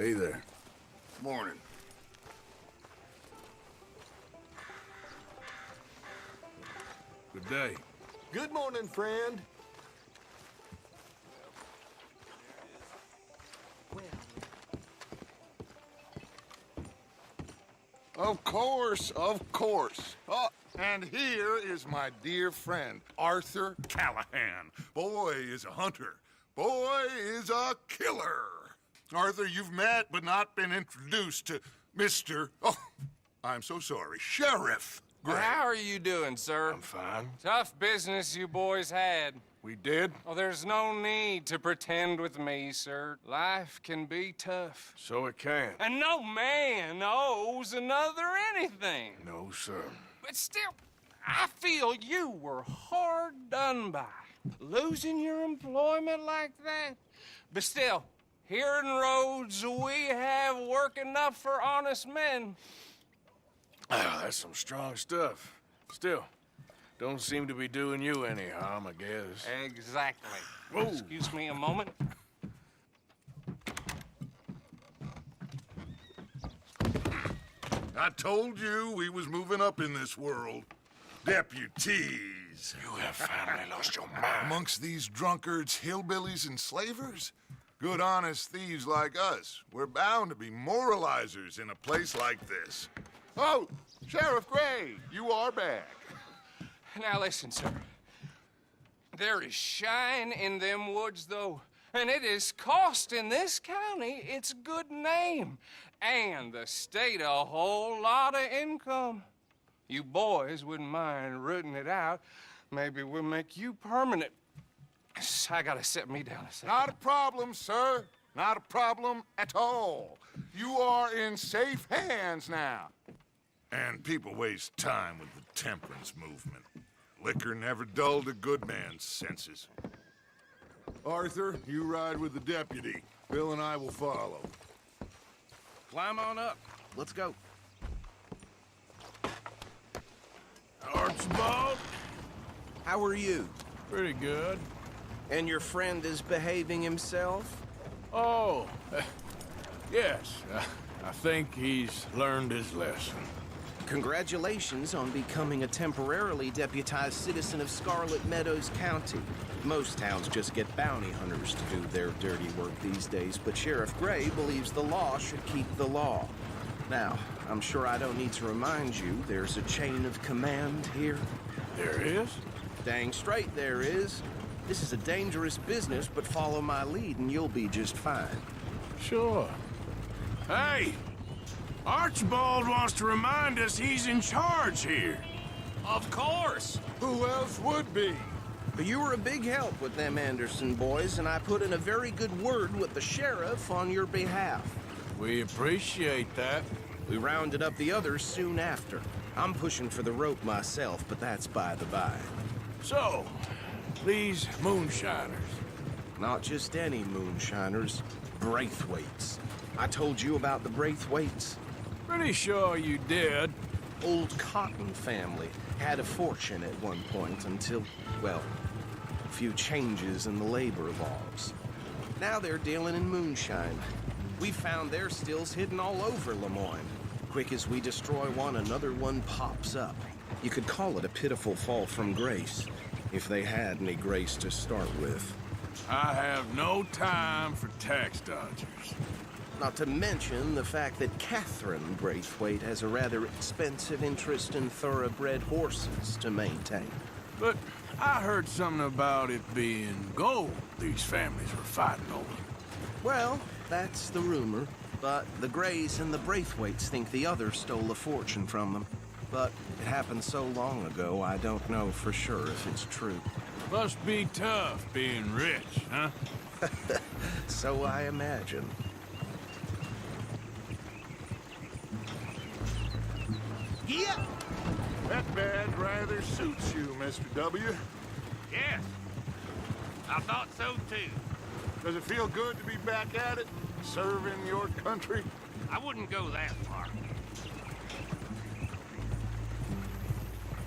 Hey there. Morning. Good day. Good morning, friend. Of course, of course. Oh, and here is my dear friend, Arthur Callahan. Boy is a hunter. Boy is a killer. Arthur, you've met but not been introduced to Mr. Oh, I'm so sorry, Sheriff Gray. Well, how are you doing, sir? I'm fine. Tough business you boys had. We did? Oh, there's no need to pretend with me, sir. Life can be tough. So it can. And no man owes another anything. No, sir. But still, I feel you were hard done by. Losing your employment like that. But still, here in Rhodes, we have work enough for honest men. Oh, that's some strong stuff. Still, don't seem to be doing you any harm, I guess. Exactly. Whoa. Excuse me a moment. I told you we was moving up in this world. Deputies. You have finally lost your mind. Amongst these drunkards, hillbillies, and slavers? Good, honest thieves like us. We're bound to be moralizers in a place like this. Oh, Sheriff Gray, you are back. Now listen, sir. There is shine in them woods, though, and it is costing this county its good name, and the state a whole lot of income. You boys wouldn't mind rooting it out. Maybe we'll make you permanent. I gotta sit me down a second. Not a problem, sir. Not a problem at all. You are in safe hands now. And people waste time with the temperance movement. Liquor never dulled a good man's senses. Arthur, you ride with the deputy. Bill and I will follow. Climb on up. Let's go. Archibald? How are you? Pretty good. And your friend is behaving himself? Oh, yes. I think he's learned his lesson. Congratulations on becoming a temporarily deputized citizen of Scarlet Meadows County. Most towns just get bounty hunters to do their dirty work these days, but Sheriff Gray believes the law should keep the law. Now, I'm sure I don't need to remind you there's a chain of command here. There is? Dang straight there is. This is a dangerous business, but follow my lead and you'll be just fine. Sure. Hey! Archibald wants to remind us he's in charge here. Of course. Who else would be? You were a big help with them Anderson boys, and I put in a very good word with the sheriff on your behalf. We appreciate that. We rounded up the others soon after. I'm pushing for the rope myself, but that's by the by. So, these moonshiners. Not just any moonshiners, Braithwaites. I told you about the Braithwaites. Pretty sure you did. Old Cotton family had a fortune at one point until, well, a few changes in the labor laws. Now they're dealing in moonshine. We found their stills hidden all over Lemoyne. Quick as we destroy one, another one pops up. You could call it a pitiful fall from grace, if they had any grace to start with. I have no time for tax dodgers. Not to mention the fact that Catherine Braithwaite has a rather expensive interest in thoroughbred horses to maintain. But I heard something about it being gold these families were fighting over. Well, that's the rumor, but the Grays and the Braithwaites think the others stole a fortune from them. But it happened so long ago, I don't know for sure if it's true. Must be tough being rich, huh? So I imagine. Yeah! That badge rather suits you, Mr. W. Yes, I thought so too. Does it feel good to be back at it, serving your country? I wouldn't go that far.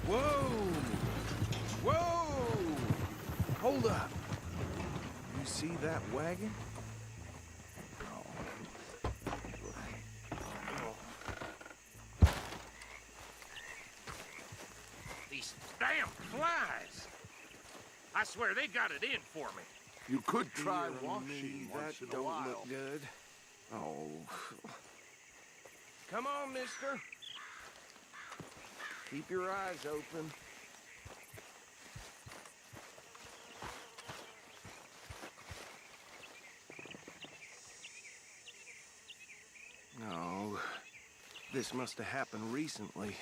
Whoa! Whoa! Hold up. You see that wagon? These damn flies. I swear they got it in for me. You could try Dear washing me, once that in a don't while. look good. Oh. Come on, mister. Keep your eyes open. No. This must have happened recently.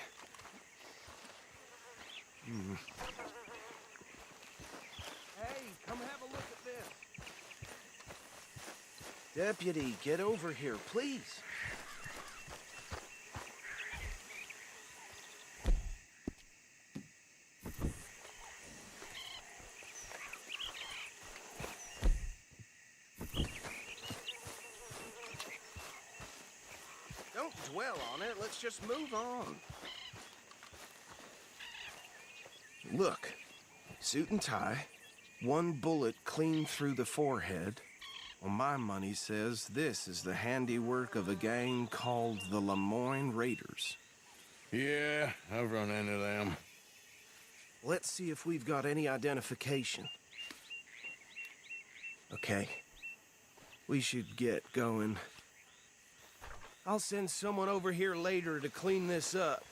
Hey, come have a look at this. Deputy, get over here, please. Don't dwell on it. Let's just move on. Look, suit and tie, one bullet clean through the forehead. Well, my money says this is the handiwork of a gang called the Lemoyne Raiders. Yeah, I've run into them. Let's see if we've got any identification. Okay. We should get going. I'll send someone over here later to clean this up.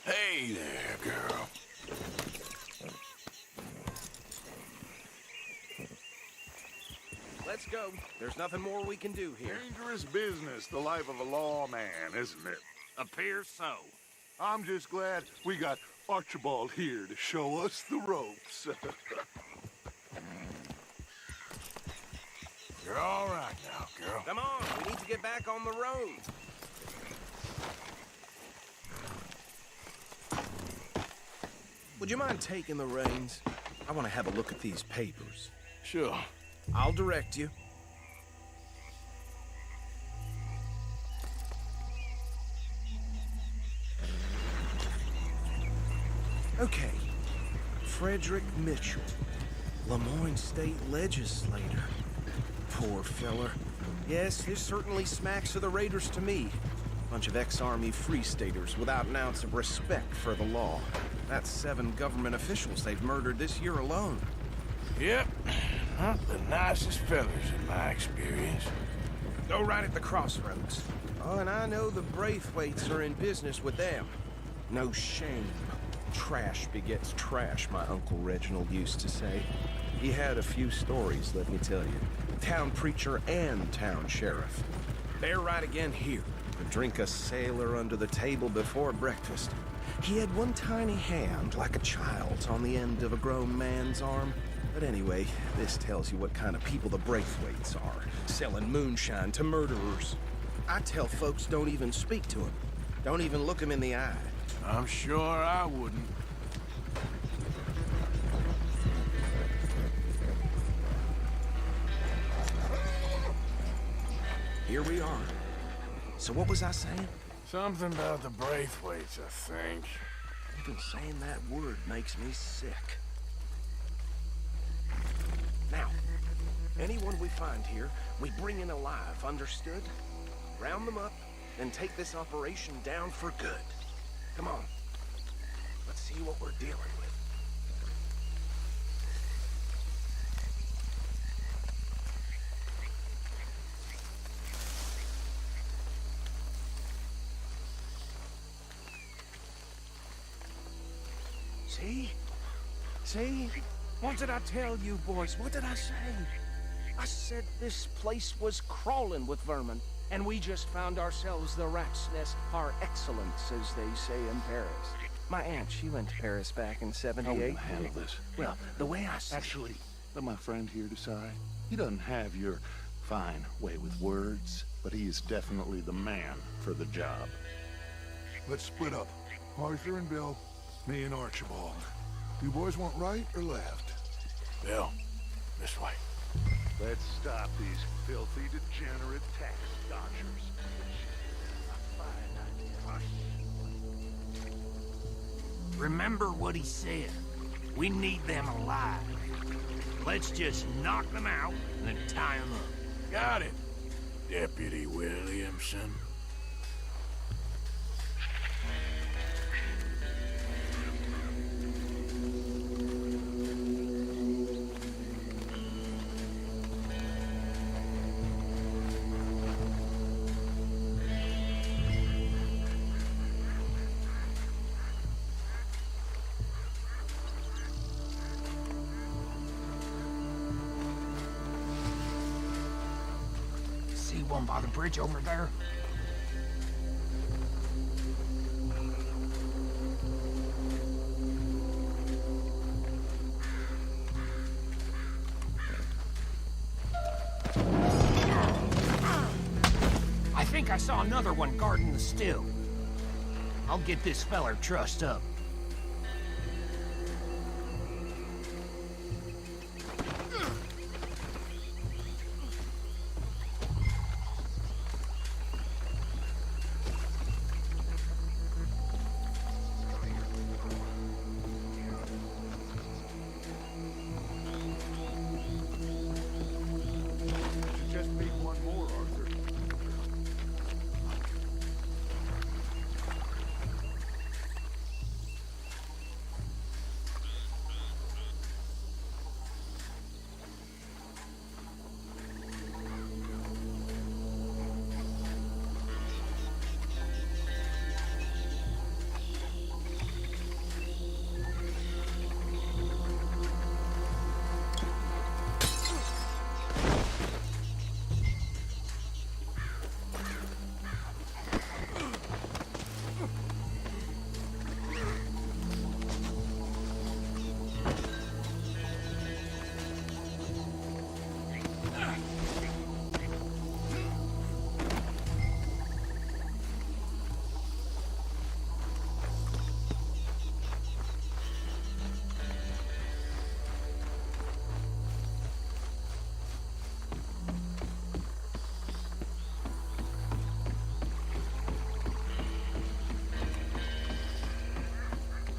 Hey there, girl. Let's go. There's nothing more we can do here. Dangerous business, the life of a lawman, isn't it? Appears so. I'm just glad we got Archibald here to show us the ropes. You're all right now, girl. Come on, we need to get back on the road. Would you mind taking the reins? I want to have a look at these papers. Sure. I'll direct you. Okay. Frederick Mitchell, Lemoyne State Legislator. Poor feller. Yes, this certainly smacks of the Raiders to me. Bunch of ex-Army Free Staters without an ounce of respect for the law. That's 7 government officials they've murdered this year alone. Yep. Not the nicest fellas in my experience. Go right at the crossroads. Oh, and I know the Braithwaites are in business with them. No shame. Trash begets trash, my Uncle Reginald used to say. He had a few stories, let me tell you. Town preacher and town sheriff. They're right again here. To drink a sailor under the table before breakfast. He had one tiny hand, like a child's, on the end of a grown man's arm. But anyway, this tells you what kind of people the Braithwaites are, selling moonshine to murderers. I tell folks don't even speak to them. Don't even look them in the eye. I'm sure I wouldn't. Here we are. So what was I saying? Something about the Braithwaites, I think. Even saying that word makes me sick. Now, anyone we find here, we bring in alive, understood? Round them up, then take this operation down for good. Come on. Let's see what we're dealing with. See? See? What did I tell you, boys? What did I say? I said this place was crawling with vermin, and we just found ourselves the rat's nest par excellence, as they say in Paris. My aunt, she went to Paris back in How are we '78. gonna handle this? Well, the way I see Actually, let my friend here decide. He doesn't have your fine way with words, but he is definitely the man for the job. Let's split up. Arthur and Bill, me and Archibald. You boys want right or left? Bill, this way. Let's stop these filthy, degenerate tax dodgers. Remember what he said. We need them alive. Let's just knock them out and then tie them up. Got it, Deputy Williamson. See one by the bridge over there? I think I saw another one guarding the still. I'll get this feller trussed up. You just need one more, Arthur.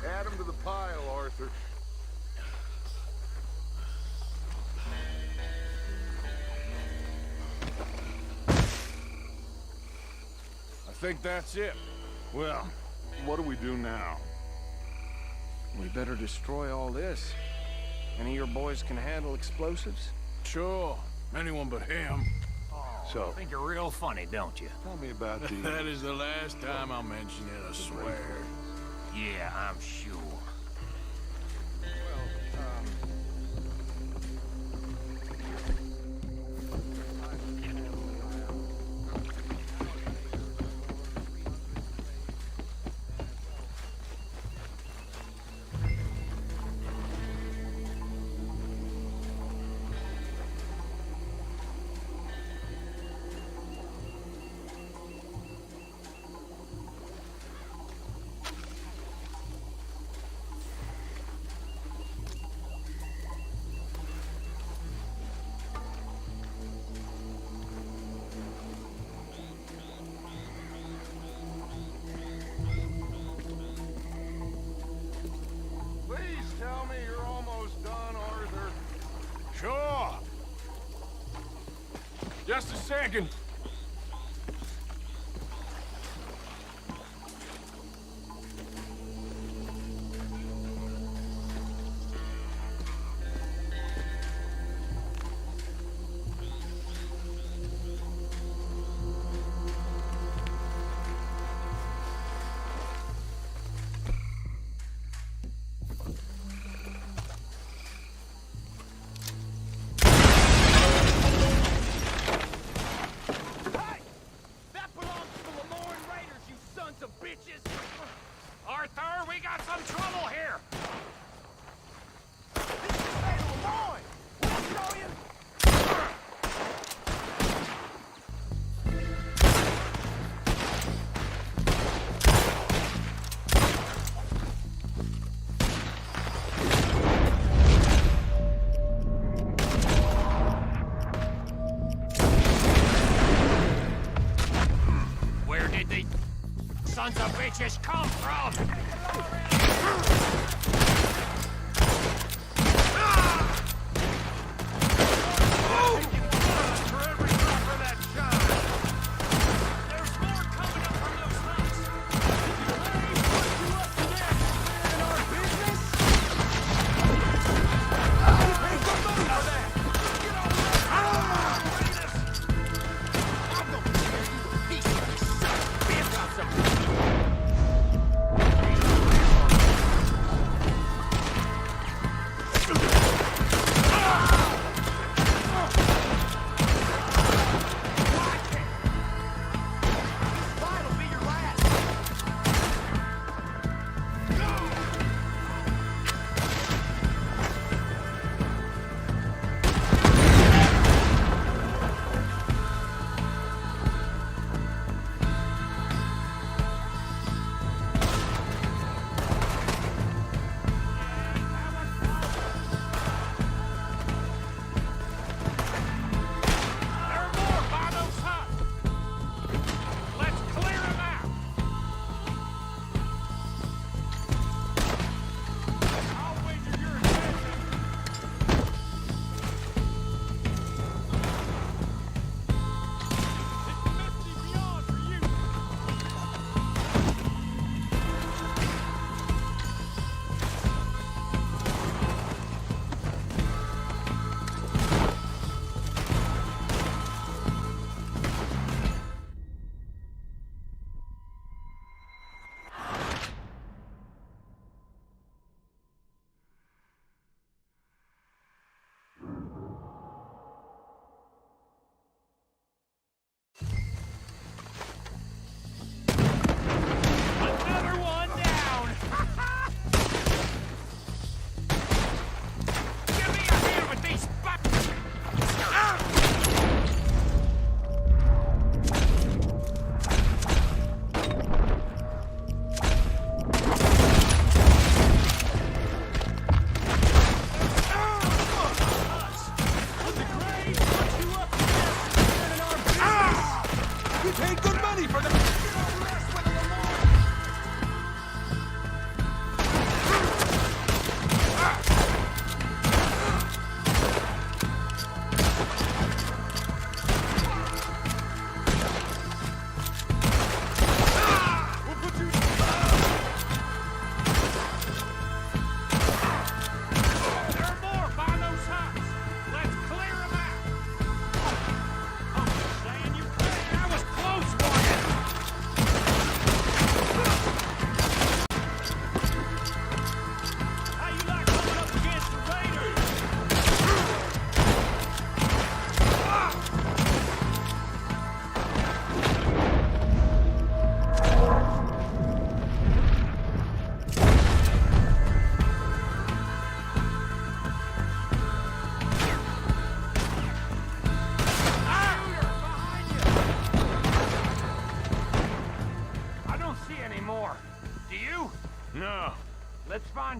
Add them to the pile, Arthur. I think that's it. Well, what do we do now? we better destroy all this. Any of your boys can handle explosives? Sure, anyone but him. So, Think you're real funny, don't you? tell me about the... That is the last time I'll mention it, I swear. Yeah, I'm sure. Please tell me you're almost done, Arthur. Sure. Just a second. did these sons of bitches come from?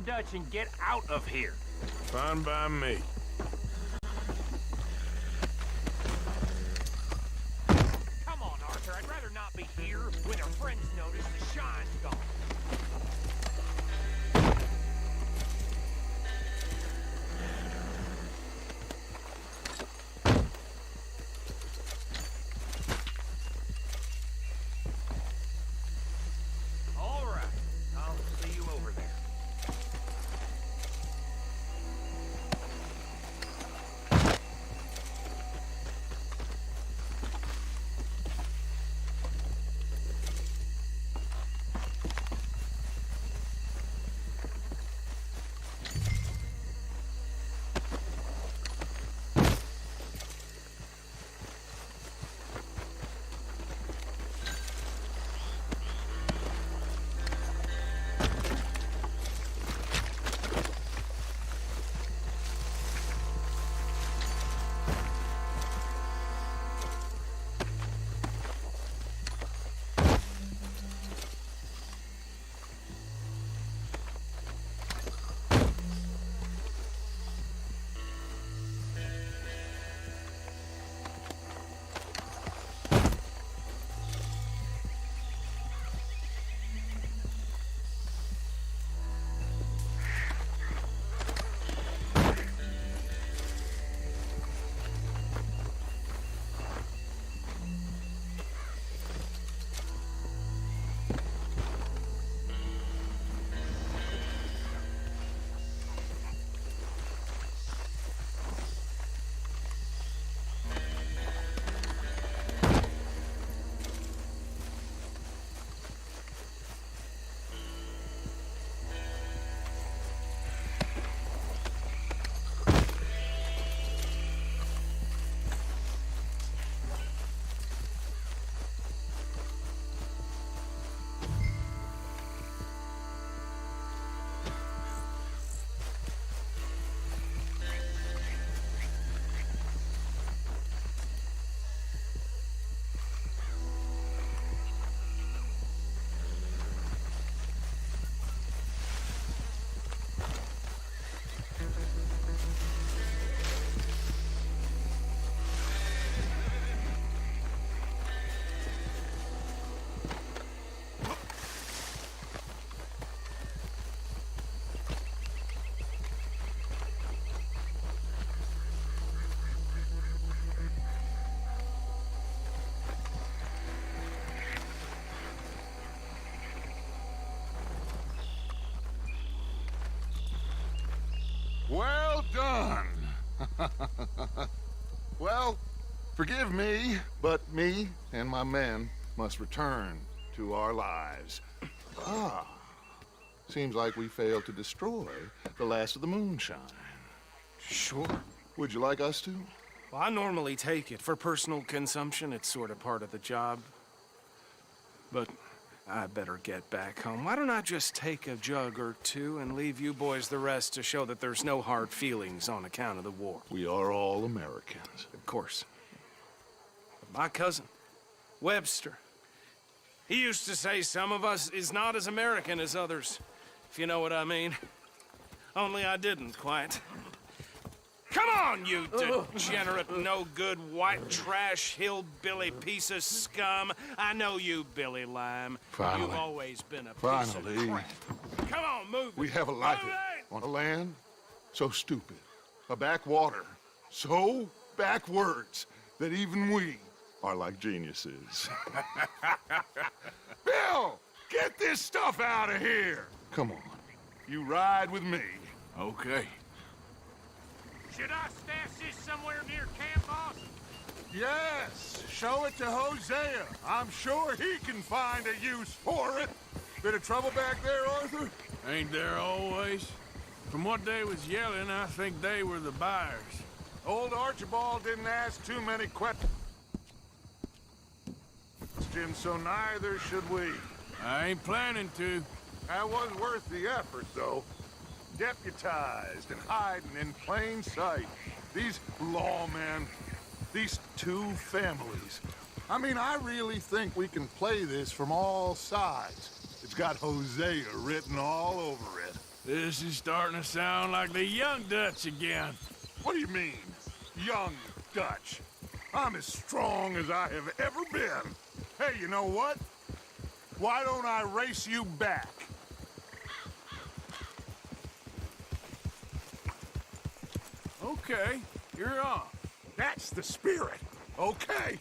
Dutch and get out of here. Fine by me. Come on, Arthur. I'd rather not be here when our friends notice the shine's gone. All right. I'll see you over there. Well, forgive me, but me and my men must return to our lives. Ah, seems like we failed to destroy the last of the moonshine. Sure. Would you like us to? Well, I normally take it. For personal consumption, it's sort of part of the job. But I better get back home. Why don't I just take a jug or two and leave you boys the rest to show that there's no hard feelings on account of the war? We are all Americans. Of course. My cousin, Webster, he used to say some of us is not as American as others, if you know what I mean. Only I didn't quite. Come on, you degenerate, no-good, white trash, hillbilly piece of scum. I know you, Billy Lime. Finally. You've always been a piece Finally. of crap. Come on, move We it. have a life Move it. on a land so stupid, a backwater so backwards that even we are like geniuses. Bill, get this stuff out of here. Come on, you ride with me. Okay. Should I stash this somewhere near camp, boss? Yes, show it to Hosea. I'm sure he can find a use for it. Bit of trouble back there, Arthur? Ain't there always? From what they was yelling, I think they were the buyers. Old Archibald didn't ask too many questions, so neither should we. I ain't planning to. That was worth the effort, though. Deputized and hiding in plain sight. These lawmen, these two families. I mean, I really think we can play this from all sides. It's got Hosea written all over it. This is starting to sound like the Young Dutch again. What do you mean, young Dutch? I'm as strong as I have ever been. Hey, you know what? Why don't I race you back? Okay, you're on. That's the spirit. Okay,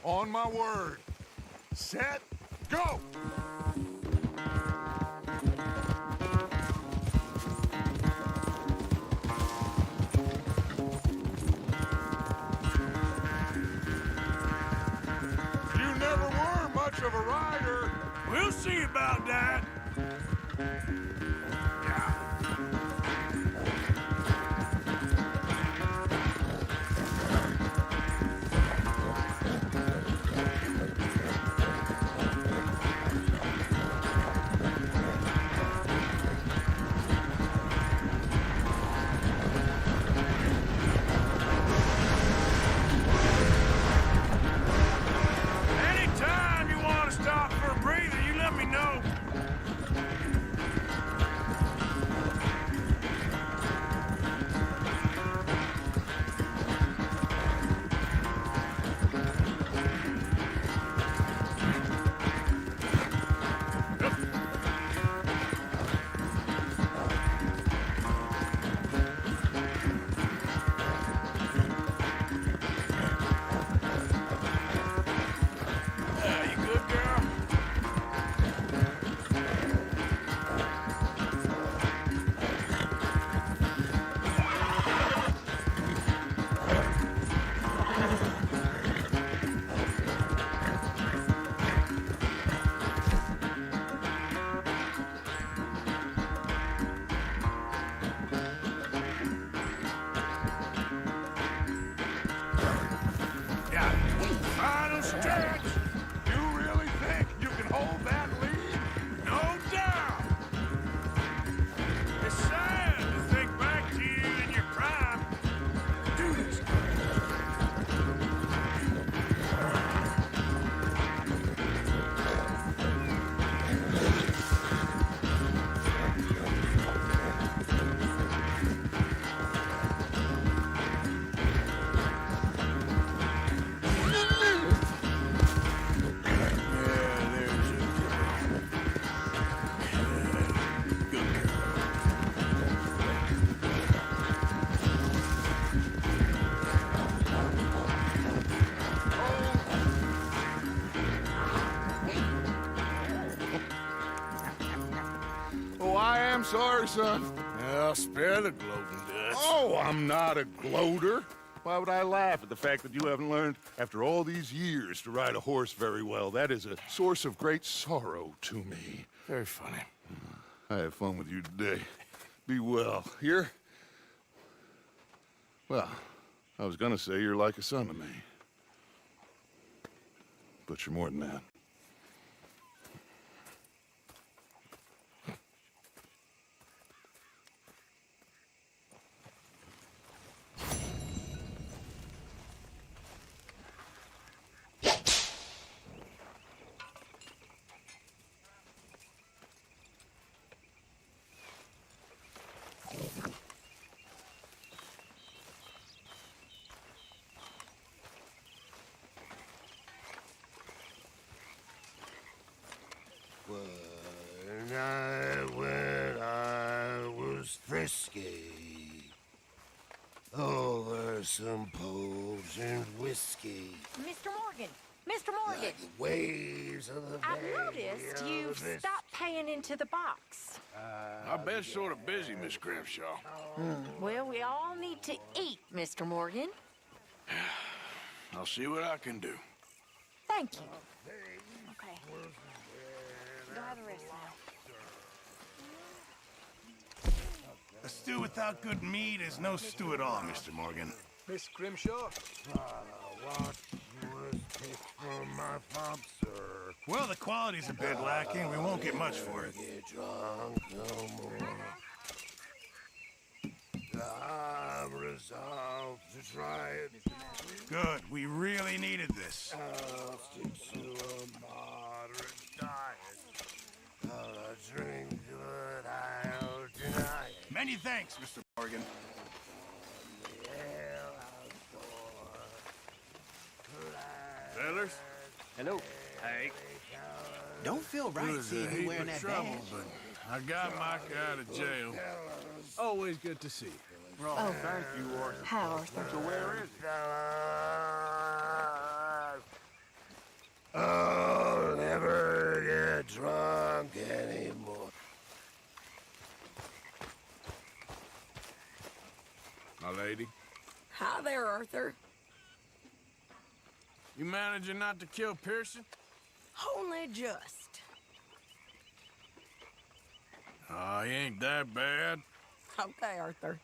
on my word. Set, go! You never were much of a rider. We'll see about that. Anytime you want to stop for a breather, you let me know. You good, girl? Yeah. Final stretch. You really think you can hold that lead? No doubt. It's sad to think back to you in your prime. Do this. Yeah, there's a girl. Good girl. Oh, I am sorry, son. Well, spare the gloating Dutch. Oh, I'm not a gloater. Why would I laugh at the fact that you haven't learned, after all these years, to ride a horse very well? That is a source of great sorrow to me. Very funny. I had fun with you today. Be well. Here? Well, I was gonna say you're like a son to me. But you're more than that. When I was frisky, over some Poles and whiskey, Mr. Morgan! Mr. Morgan! like the waves of the I've bay noticed of you've this- stopped paying into the box. I've been sort of busy, Miss Grimshaw. Well, we all need to eat, Mr. Morgan. I'll see what I can do. Thank you. Okay. Go have a rest now. A stew without good meat is no stew at all, Mr. Morgan. Miss Grimshaw? What was picked from my farm, sir? Well, the quality's a bit lacking. We won't get much for it. Get drunk no more. I'm resolved to try it. Good. We really needed this. I'll stick to a moderate diet. I'll drink good, I'll deny it. Many thanks, Mr. Morgan. Fellas? Hello. Hey. Don't feel right It was a seeing you heap wearing of that trouble, badge. but I got Micah out of jail. Always good to see you. Oh, Thank you, Arthur. how, Arthur? So where is he? I'll never get drunk anymore. My lady, Hi there, Arthur. you managing not to kill Pearson? Only just. Oh, he ain't that bad. Okay, Arthur.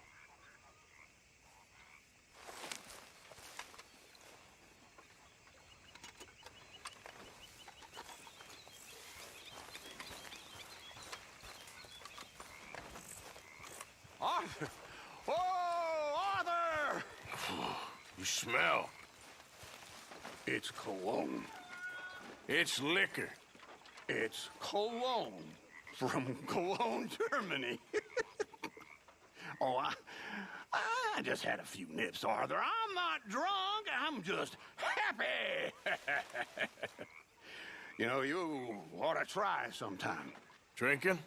Arthur! Oh, Arthur! You smell. It's cologne. It's liquor. It's cologne from Cologne, Germany. Oh, I just had a few nips, Arthur. I'm not drunk. I'm just happy. You know, you ought to try sometime. Drinking?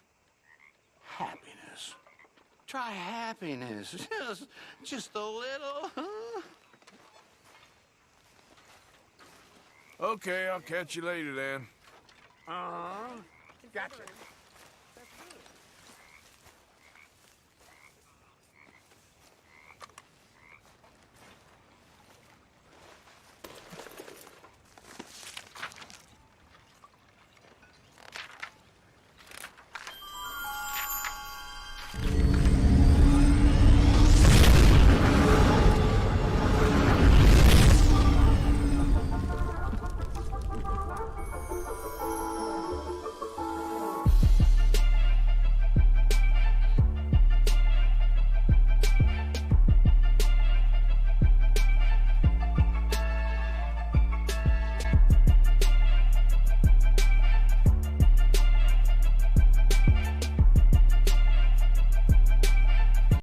Happiness. Try happiness. Just a little, huh? Okay, I'll catch you later then. Uh-huh. Gotcha.